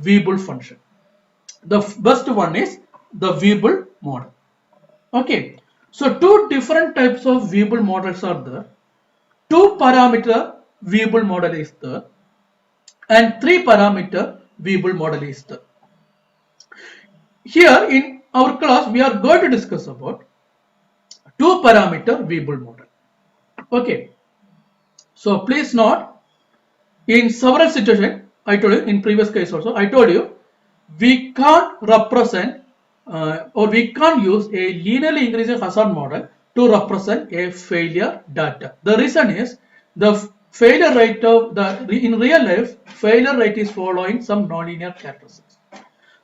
Weibull function. The best one is the Weibull model. Okay, so two different types of Weibull models are there. Two parameter Weibull model is there, and three parameter Weibull model is there. Here in our class, we are going to discuss about two parameter Weibull model. Okay, so please note, in several situations, I told you in previous case also, I told you we can't represent or we can't use a linearly increasing hazard model to represent a failure data. The reason is the failure rate of in real life, failure rate is following some nonlinear characteristics.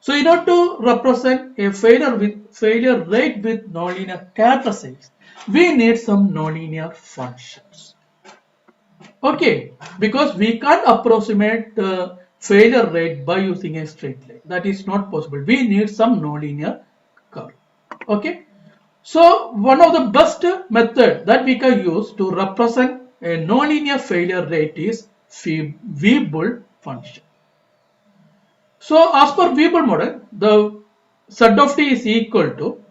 So in order to represent a failure rate with nonlinear characteristics, we need some nonlinear functions. Okay, because we can't approximate the failure rate by using a straight line. That is not possible. We need some nonlinear curve. Okay, so one of the best method that we can use to represent a nonlinear failure rate is Weibull function. So as per Weibull model, the Z of t is equal to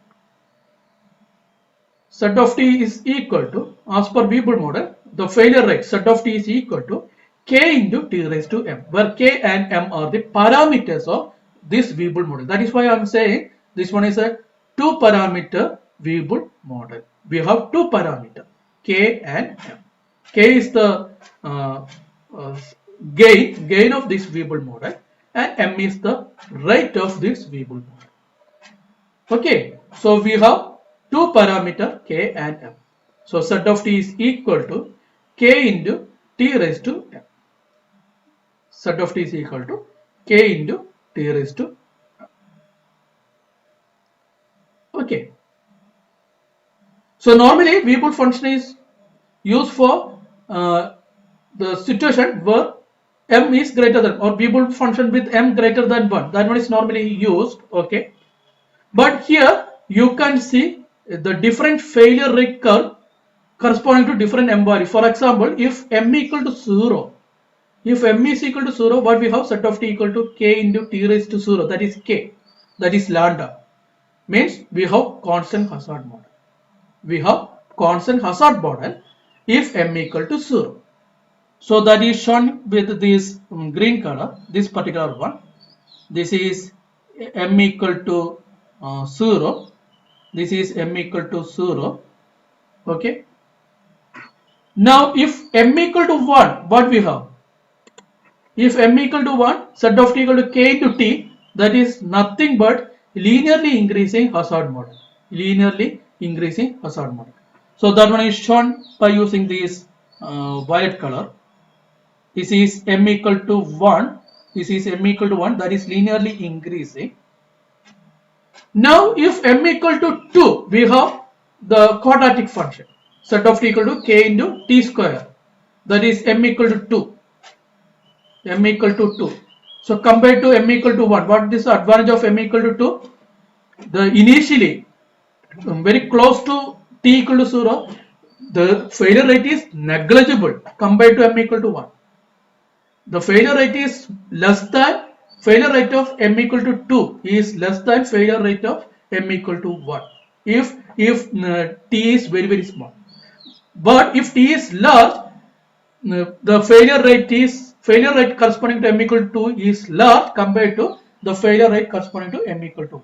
as per Weibull model, the failure rate Z of t is equal to k into t raised to m, where k and m are the parameters of this Weibull model. That is why I am saying this one is a two parameter Weibull model. We have two parameters, k and m. K is the gain of this Weibull model, and m is the rate of this Weibull model. Okay, so we have two parameter k and m. So Z of t is equal to k into t raised to m. Z of t is equal to k into t raised to m. Okay. So normally Weibull function is used for the situation where m is greater than, or Weibull function with m greater than 1. That one is normally used. Okay. But here you can see the different failure rate curve corresponding to different m value. For example, if m equal to 0, if m is equal to 0, what we have, Z of t equal to k into t raised to 0, that is k, that is lambda, means we have constant hazard model. We have constant hazard model if m equal to 0. So that is shown with this green color, this particular one. This is m equal to 0. This is m equal to 0. Okay. Now if m equal to 1, what we have? If m equal to 1, Z of t equal to k into t, that is nothing but linearly increasing hazard model. Linearly increasing hazard model. So that one is shown by using this violet color. This is m equal to 1. This is m equal to 1, that is linearly increasing. Now if m equal to 2, we have the quadratic function. Z of t equal to k into t square, that is m equal to 2. M equal to 2. So compared to m equal to 1, what is the advantage of m equal to 2? The initially very close to t equal to 0, the failure rate is negligible compared to m equal to 1. The failure rate is less than, failure rate of m equal to 2 is less than failure rate of m equal to 1 if t is very small. But if t is large, the failure rate corresponding to m equal to 2 is large compared to the failure rate corresponding to m equal to 1.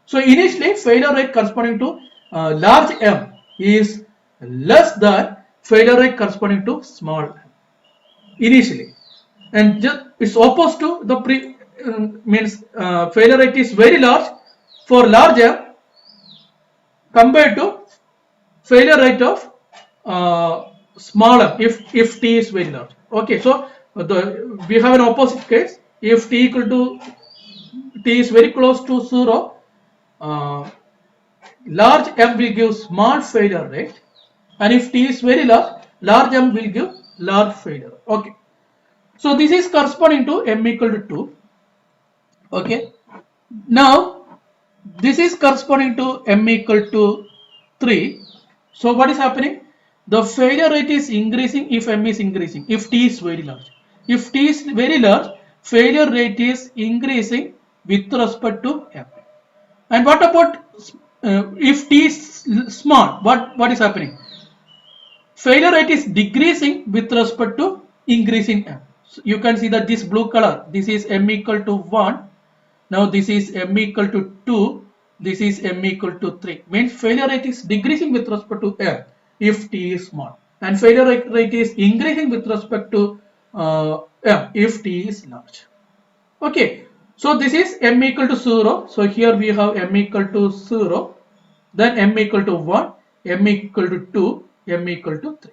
So initially failure rate corresponding to large m is less than failure rate corresponding to small m initially, and just it's opposed to the means failure rate is very large for large m compared to failure rate of small m if t is very large. Okay, so we have an opposite case. If t equal to t is very close to 0, large m will give small failure rate, and if t is very large m will give large failure. Okay, so this is corresponding to m equal to 2. Okay, now this is corresponding to m equal to 3. So what is happening? The failure rate is increasing if m is increasing, if t is very large. If t is very large, failure rate is increasing with respect to m. And what about if t is small? What is happening? Failure rate is decreasing with respect to increasing m. So you can see that this blue color, this is m equal to 1. Now this is m equal to 2. This is m equal to 3. Means failure rate is decreasing with respect to m if t is small. And failure rate is increasing with respect to m if t is large. Okay. So this is m equal to 0. So here we have m equal to 0. Then m equal to 1. M equal to 2. M equal to 3.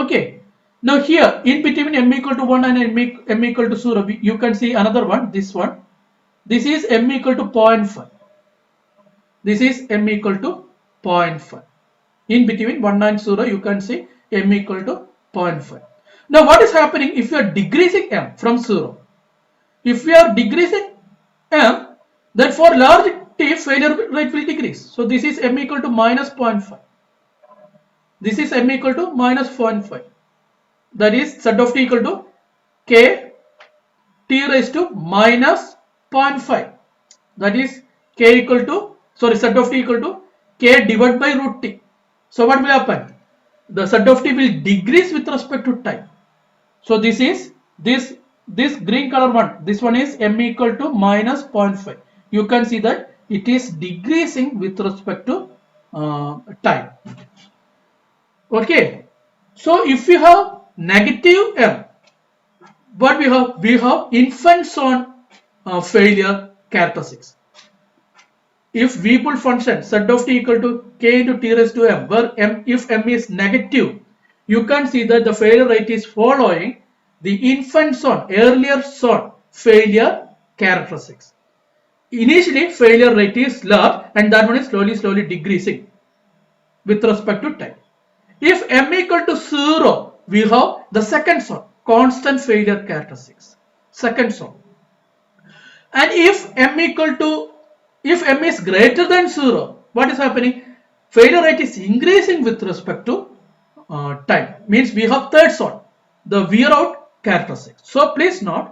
Okay. Now here in between m equal to 1 and m equal to 0, you can see another one, this one. This is m equal to 0.5. This is m equal to 0.5. In between 1 and 0, you can see m equal to 0.5. Now what is happening if you are decreasing m from 0? If we are decreasing m, then for large t, failure rate will decrease. So this is m equal to minus 0.5. This is m equal to minus 0.5. That is z of t equal to k t raised to minus 0.5. That is k equal to, sorry, z of t equal to k divided by root t. So what will happen? The z of t will decrease with respect to time. So this is this green color one. This one is m equal to minus 0.5. You can see that it is decreasing with respect to time. Okay. So if we have negative m, what we have? We have infants on failure characteristics. If Weibull function z of t equal to k into t raised to m, where if m is negative, you can see that the failure rate is following the infant zone, earlier zone failure characteristics. Initially failure rate is large and that one is slowly decreasing with respect to time. If m equal to 0, we have the second zone, constant failure characteristics, second zone. And if m is greater than 0, what is happening? Failure rate is increasing with respect to time. Means we have third zone, the wear out characteristics. So please note,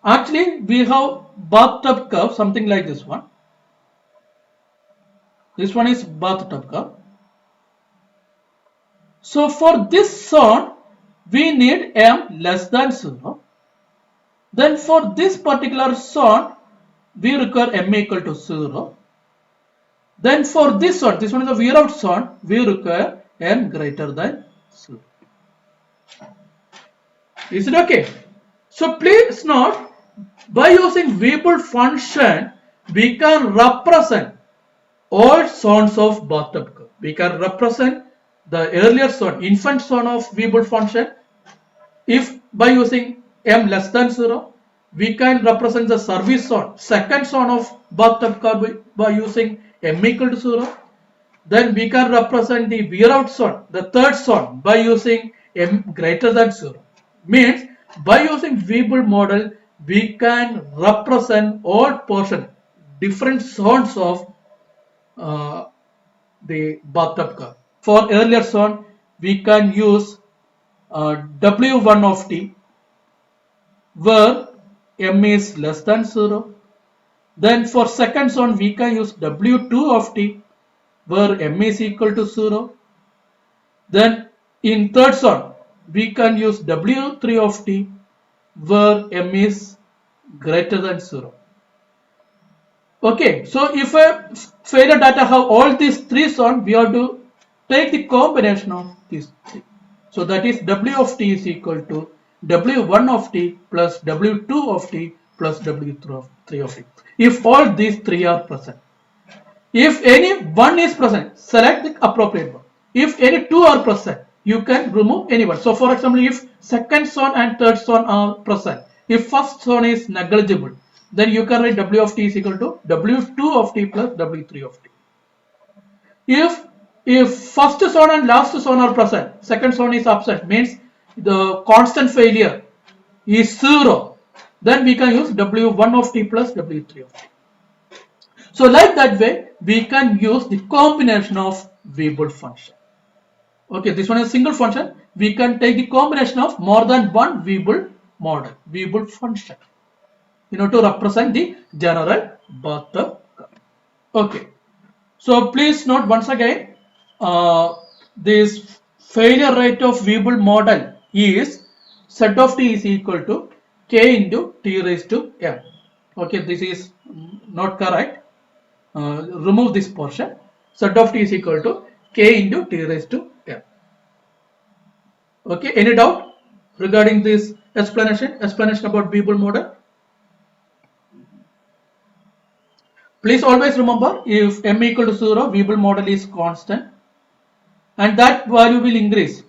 actually we have bathtub curve, something like this one. This one is bathtub curve. So for this zone, we need m less than 0. Then for this particular zone, we require m equal to 0. Then for this zone, this one is the wear out zone, we require m greater than 0. Is it okay? So please note, by using Weibull function, we can represent all zones of bathtub curve. We can represent the earlier zone, infant zone of Weibull function. If by using m less than 0, we can represent the service zone, second zone of bathtub curve by using m equal to 0. Then we can represent the wear out zone, the third zone, by using m greater than 0. Means by using Weibull model, we can represent all portion, different zones of the bathtub curve. For earlier zone, we can use W1 of t, where m is less than 0. Then for second zone, we can use W2 of t, where m is equal to 0. Then in third zone, we can use W3 of t, where m is greater than 0. Okay, so if a failure data have all these three zones, we have to take the combination of these three. So that is W of t is equal to W1 of t plus W2 of t plus W3 of t. If all these three are present. If any one is present, select the appropriate one. If any two are present, you can remove any one. So for example, if second zone and third zone are present, if first zone is negligible, then you can write W of t is equal to W2 of t plus W3 of t. If first zone and last zone are present, second zone is absent, means the constant failure is 0, then we can use W1 of t plus W3 of t. So like that way, we can use the combination of Weibull function. Okay, this one is a single function. We can take the combination of more than one Weibull model, Weibull function. to represent the general bathtub curve. Okay. So please note once again, this failure rate of Weibull model is Z of t is equal to k into t raised to m. Okay, this is not correct. Remove this portion. Z of t is equal to k into t raised to m. Okay, any doubt regarding this explanation about Weibull model? Please always remember, if m equal to 0, Weibull model is constant and that value will increase.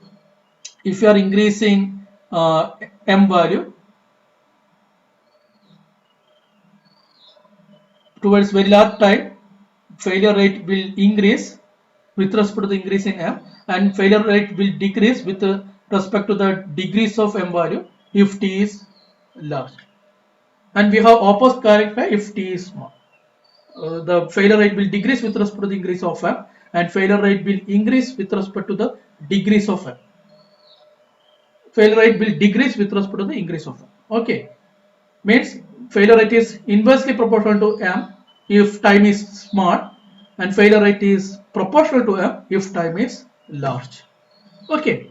If you are increasing m value towards very large time, failure rate will increase with respect to the increase in m, and failure rate will decrease with respect to the degrees of m value if t is large. And we have opposite character if t is small. The failure rate will decrease with respect to the increase of m, and failure rate will increase with respect to the degrees of m. Failure rate will decrease with respect to the increase of m. Okay, means failure rate is inversely proportional to m if time is small, and failure rate is proportional to m if time is large. Okay,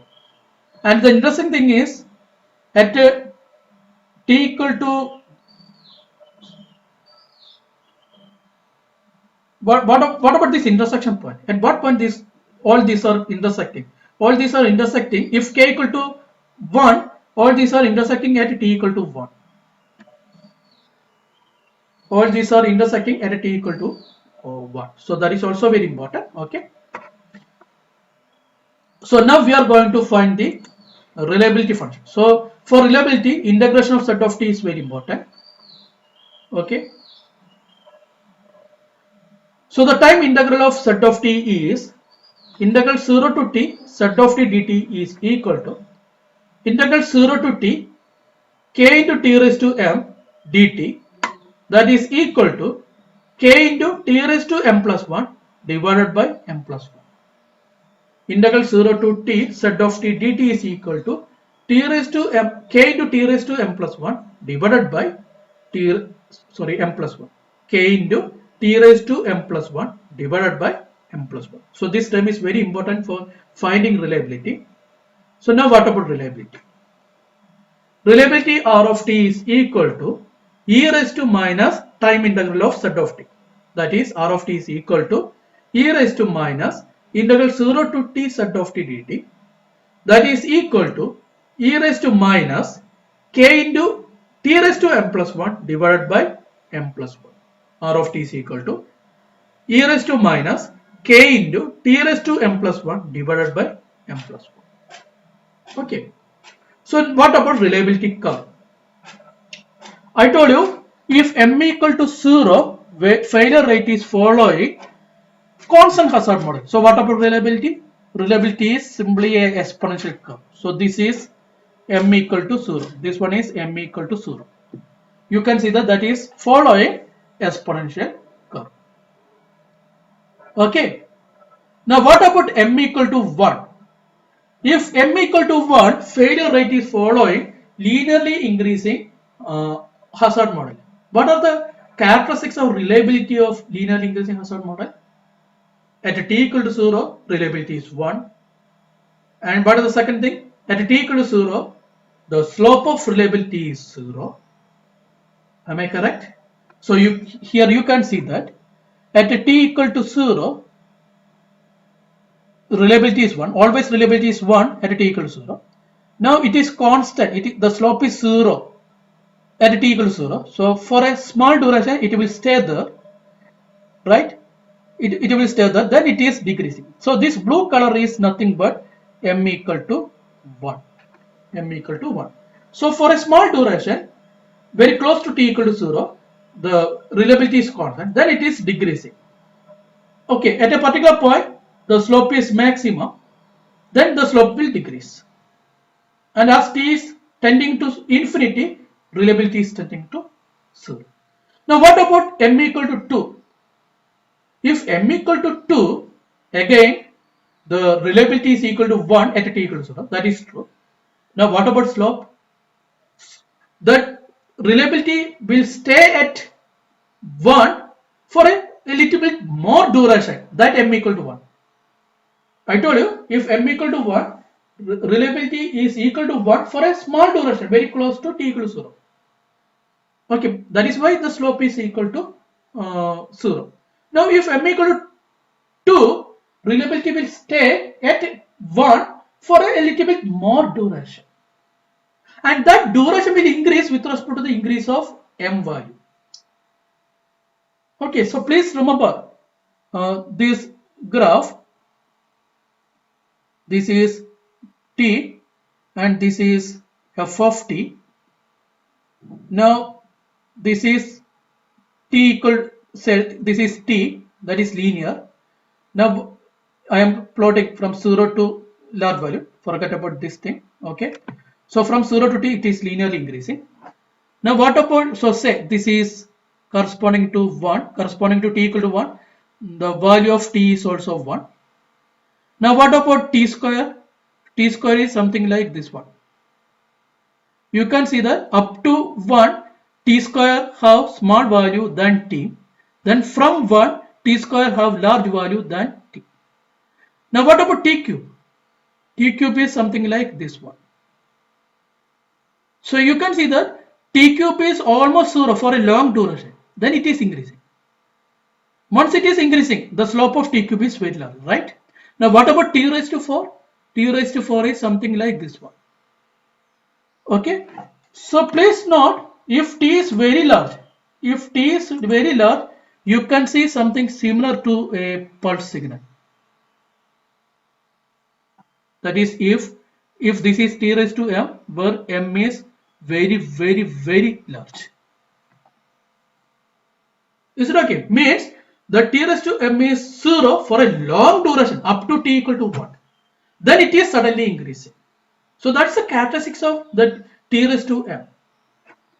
and the interesting thing is at t equal to what about this intersection point? At what point all these are intersecting? All these are intersecting if k equal to 1, all these are intersecting at t equal to 1. All these are intersecting at t equal to 1. So that is also very important. Okay. So now we are going to find the reliability function. So for reliability, integration of Z of t is very important. Okay. So the time integral of Z of t is integral 0 to t Z of t dt is equal to integral 0 to t k into t raised to m dt, that is equal to k into t raised to m plus 1 divided by m plus 1. Integral 0 to t Z of t dt is equal to t raised to m k into t raised to m plus 1 divided by m plus 1, k into t raised to m plus 1 divided by m plus 1. So this term is very important for finding reliability. So now what about reliability? Reliability R of t is equal to e raised to minus time integral of Z of t. That is, R of t is equal to e raised to minus integral 0 to t Z of t dt, that is equal to e raised to minus k into t raised to m plus 1 divided by m plus 1. R of t is equal to e raised to minus k into t raised to m plus 1 divided by m plus 1. Okay. So what about reliability curve? I told you, if m equal to 0, failure rate is following constant hazard model. So what about reliability? Reliability is simply a exponential curve. So this is m equal to 0. This one is m equal to 0. You can see that is following exponential curve. Okay. Now what about m equal to 1? If m equal to 1, failure rate is following linearly increasing hazard model. What are the characteristics of reliability of linearly increasing hazard model? At t equal to 0, reliability is 1. And what is the second thing? At t equal to 0, the slope of reliability is 0. Am I correct? So here you can see that at t equal to 0, reliability is 1. Always reliability is 1 at t equal to 0. Now it is constant. The slope is 0 at t equal to 0. So for a small duration, it will stay there. Right? It will stay there. Then it is decreasing. So this blue color is nothing but m equal to 1. M equal to 1. So for a small duration, very close to t equal to 0, the reliability is constant. Then it is decreasing. Okay, at a particular point, the slope is maximum. Then the slope will decrease. And as t is tending to infinity, reliability is tending to 0. Now what about m equal to 2? If m equal to 2, again the reliability is equal to 1 at t equal to 0. That is true. Now what about slope? That reliability will stay at 1 for a little bit more duration, that m equal to 1. I told you, if m equal to 1, reliability is equal to 1 for a small duration, very close to t equal to 0. Okay, that is why the slope is equal to 0. Now, if m equal to 2, reliability will stay at 1 for a little bit more duration. And that duration will increase with respect to the increase of m value. Okay, so please remember this graph. This is t and this is f of t. Now this is t equal, say this is t, that is linear. Now I am plotting from 0 to large value, forget about this thing. Okay, so from 0 to t it is linearly increasing. Now what about, so say this is corresponding to 1, corresponding to t equal to 1, the value of t is also 1. Now what about t square? T square is something like this one. You can see that up to 1 t square have small value than t, then from 1 t square have large value than t. Now what about t cube? T cube is something like this one. So you can see that t cube is almost 0 for a long duration, then it is increasing. Once it is increasing, the slope of t cube is very large, right? Now what about t raised to 4? T raised to 4 is something like this one. Okay, so please note, if t is very large, you can see something similar to a pulse signal. That is, if this is t raised to m, where m is very large. Is it okay? Means the t raised to m is 0 for a long duration up to t equal to 1. Then it is suddenly increasing. So that's the characteristics of the t raised to m.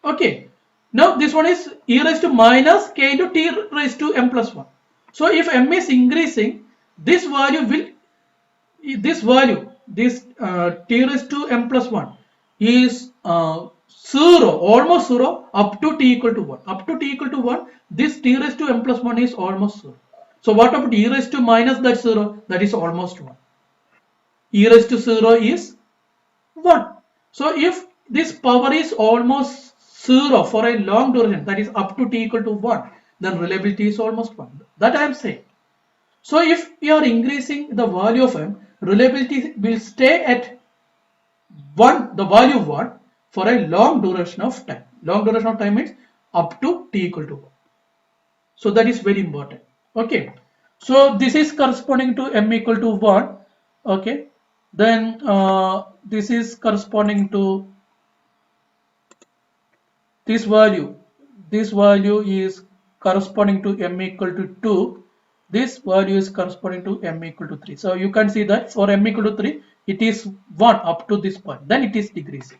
Okay. Now this one is e raised to minus k into t raised to m plus 1. So if m is increasing, this value, t raised to m plus 1 is 0, almost 0 up to t equal to 1. Up to t equal to 1, this t raised to m plus 1 is almost 0. So what about e raised to minus that 0? That is almost 1. E raised to 0 is 1. So if this power is almost 0 for a long duration, that is up to t equal to 1, then reliability is almost 1. That I am saying. So if you are increasing the value of m, reliability will stay at 1, the value 1 for a long duration of time. Long duration of time means up to t equal to 1. So that is very important. Okay. So this is corresponding to m equal to 1. Okay. Then this is corresponding to this value. This value is corresponding to m equal to 2. This value is corresponding to m equal to 3. So you can see that for m equal to 3, it is 1 up to this point. Then it is decreasing.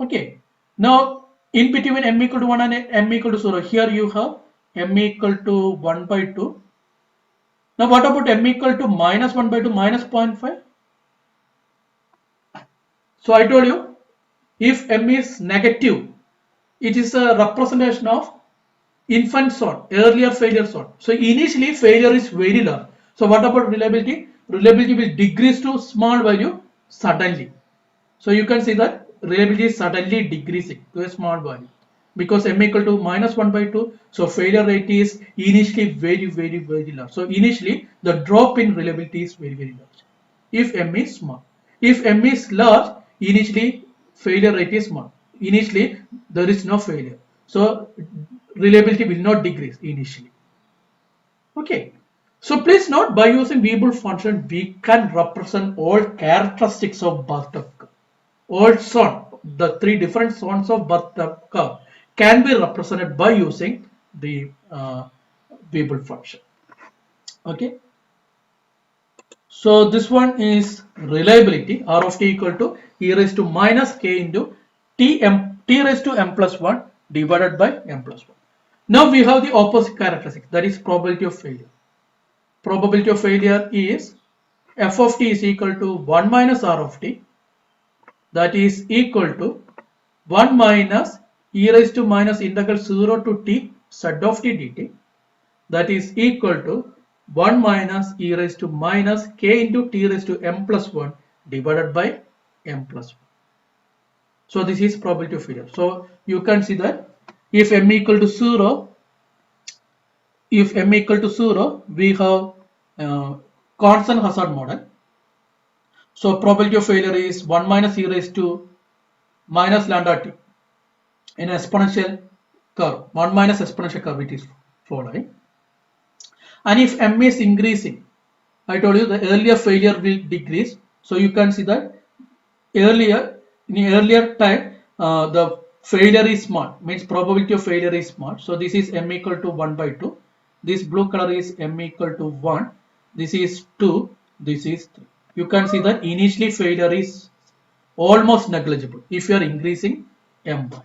Okay. Now in between m equal to 1 and m equal to 0, here you have m equal to 1 by 2. Now what about m equal to minus 1 by 2 minus 0.5? So I told you, if m is negative, it is a representation of infant zone, earlier failure zone. So initially failure is very large. So what about reliability? Reliability will decrease to small value suddenly. So you can see that reliability is suddenly decreasing to a small value because m equal to minus 1 by 2. So failure rate is initially very large. So initially the drop in reliability is very large if m is small. If m is large, initially failure rate is small. Initially there is no failure. So reliability will not decrease initially. Okay. So please note, by using Weibull function, we can represent all characteristics of bathtub curve. All zone, the 3 different zones of bathtub curve can be represented by using the Weibull function. Okay. So this one is reliability, R of t equal to e raised to minus k into t raised to m plus 1 divided by m plus 1. Now we have the opposite characteristic, that is probability of failure. Probability of failure is f of t is equal to 1 minus r of t, that is equal to 1 minus e raised to minus integral 0 to t z of t dt, that is equal to 1 minus e raised to minus k into t raised to m plus 1 divided by m plus 1. So this is probability of failure. So you can see that if m equal to 0, we have constant hazard model. So probability of failure is 1 minus e raised to minus lambda t in exponential curve. 1 minus exponential curve it is following. And if m is increasing, I told you the earlier failure will decrease. So you can see that in earlier time the failure is small, means probability of failure is small. So this is m equal to 1 by 2. This blue color is m equal to 1. This is 2. This is 3. You can see that initially failure is almost negligible if you are increasing m value.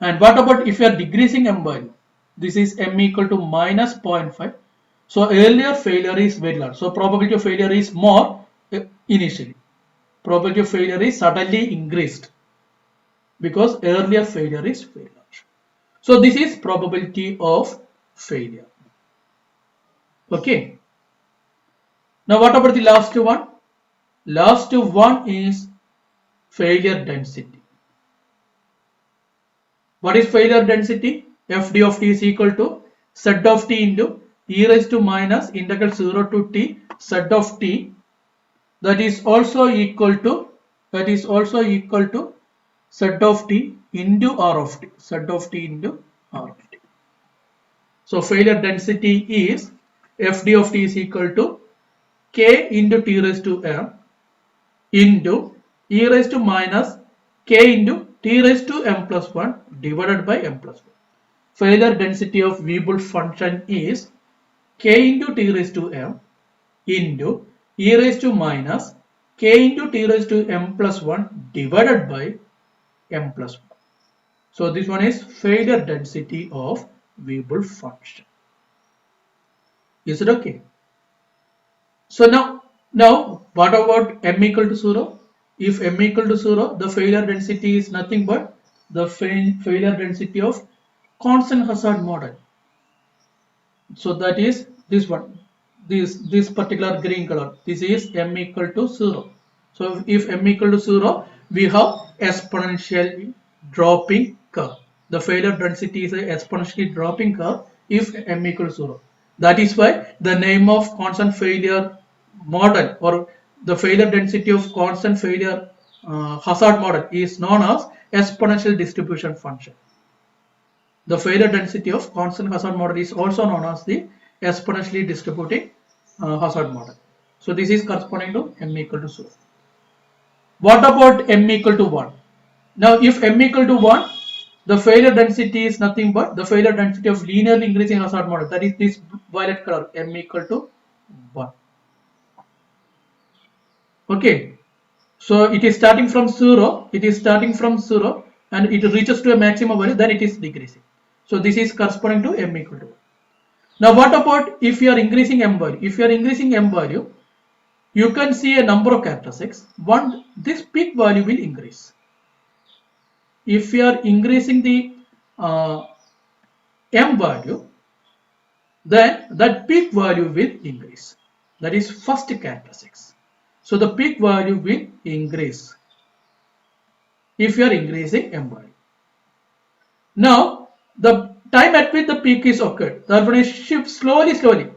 And what about if you are decreasing m value? This is m equal to minus 0.5. So earlier failure is very large. So probability of failure is more initially. Probability of failure is suddenly increased because earlier failure is very large. So this is probability of failure. Okay. Now what about the last one? Last one is failure density. What is failure density? Fd of t is equal to z of t into e raised to minus integral 0 to t z of t, that is also equal to z of t into r of t, z of t into r of t. So failure density is Fd of t is equal to k into t raised to m into e raised to minus k into t raised to m plus 1 divided by m plus 1. Failure density of Weibull function is k into t raised to m into e raised to minus k into t raised to m plus 1 divided by m plus 1. So this one is failure density of Weibull function. Is it okay? So now what about m equal to 0? If m equal to 0, the failure density is nothing but the failure density of constant hazard model. So that is this one, this particular green color. This is m equal to 0. So if m equal to 0, we have exponentially dropping curve. The failure density is a exponentially dropping curve if m equal to 0. That is why the name of constant failure model or the failure density of constant failure hazard model is known as exponential distribution function. The failure density of constant hazard model is also known as the exponentially distributing hazard model. So this is corresponding to m equal to 0. What about m equal to 1? Now if m equal to 1, the failure density is nothing but the failure density of linearly increasing hazard model, that is this violet color, m equal to 1. Okay, so it is starting from 0, and it reaches to a maximum value, then it is decreasing. So this is corresponding to m equal to 1. Now what about if you are increasing m value? If you are increasing m value, you can see a number of characteristics. One, this peak value will increase. If you are increasing the m value, then that peak value will increase. That is first characteristics. So the peak value will increase if you are increasing m value. Now the time at which the peak is occurred, that one is shift slowly,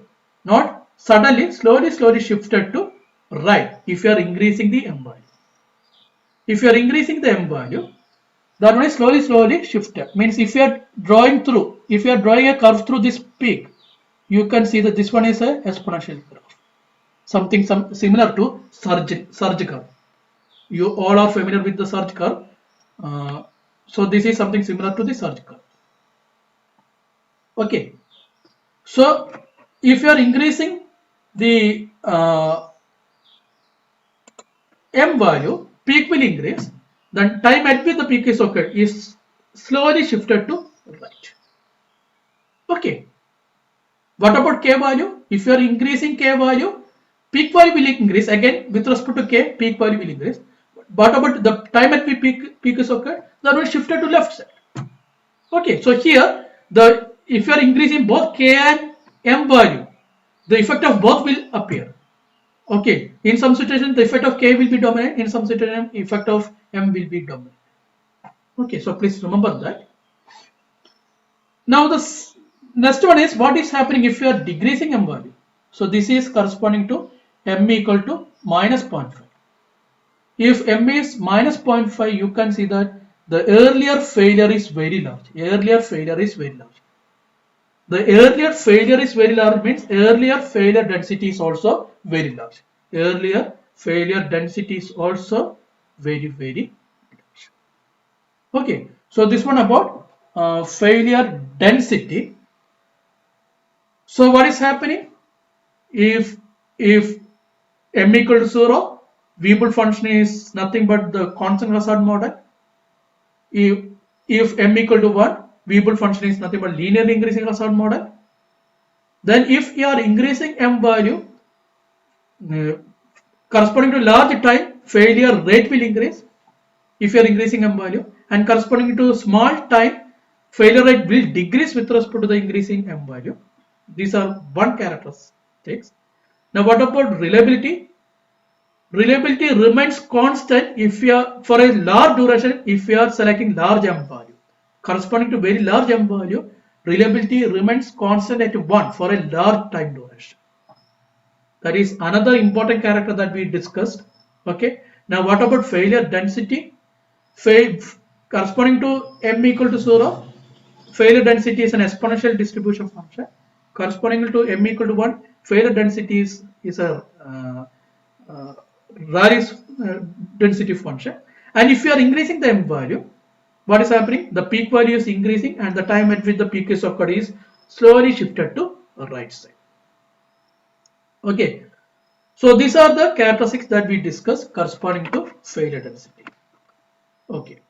not suddenly, slowly shifted to right if you are increasing the m value. If you are increasing the m value, that one is slowly shifted. Means if you are drawing a curve through this peak, you can see that this one is a exponential graph. Something similar to surge curve. You all are familiar with the surge curve. So this is something similar to the surge curve. Okay. So if you are increasing the m value, peak will increase. Then time at which the peak is occurred is slowly shifted to right. Okay. What about k value? If you are increasing k value, peak value will increase. Again, with respect to k, peak value will increase. what about the time at which peak is occurred? That will shifted to left side. Okay, so here the if you are increasing both k and m value, the effect of both will appear. Okay, in some situation the effect of k will be dominant, in some situation effect of m will be dominant. Okay, so please remember that. Now the next one is what is happening if you are decreasing m value. So this is corresponding to m equal to minus 0.5. If m is minus 0.5, you can see that the earlier failure is very large. Earlier failure is very large. The earlier failure is very large means earlier failure density is also very large. Earlier failure density is also very large. Okay, so this one about failure density. So what is happening if m equal to 0, Weibull function is nothing but the constant Hazard model. If m equal to 1, Weibull function is nothing but linearly increasing Hazard model. Then if you are increasing m value uh, corresponding to large time, failure rate will increase if you are increasing m value, and corresponding to small time, failure rate will decrease with respect to the increasing m value. These are one characteristics. Now what about reliability? Reliability remains constant if you are for a large duration if you are selecting large m value. Corresponding to very large m value, reliability remains constant at 1 for a large time duration. That is another important character that we discussed. Okay. Now what about failure density? Corresponding to m equal to 0, failure density is an exponential distribution function. Corresponding to m equal to 1, failure density is a Rayleigh's density function. And if you are increasing the m value, what is happening? The peak value is increasing and the time at which the peak is occurred is slowly shifted to the right side. Okay. So these are the characteristics that we discussed corresponding to failure density. Okay.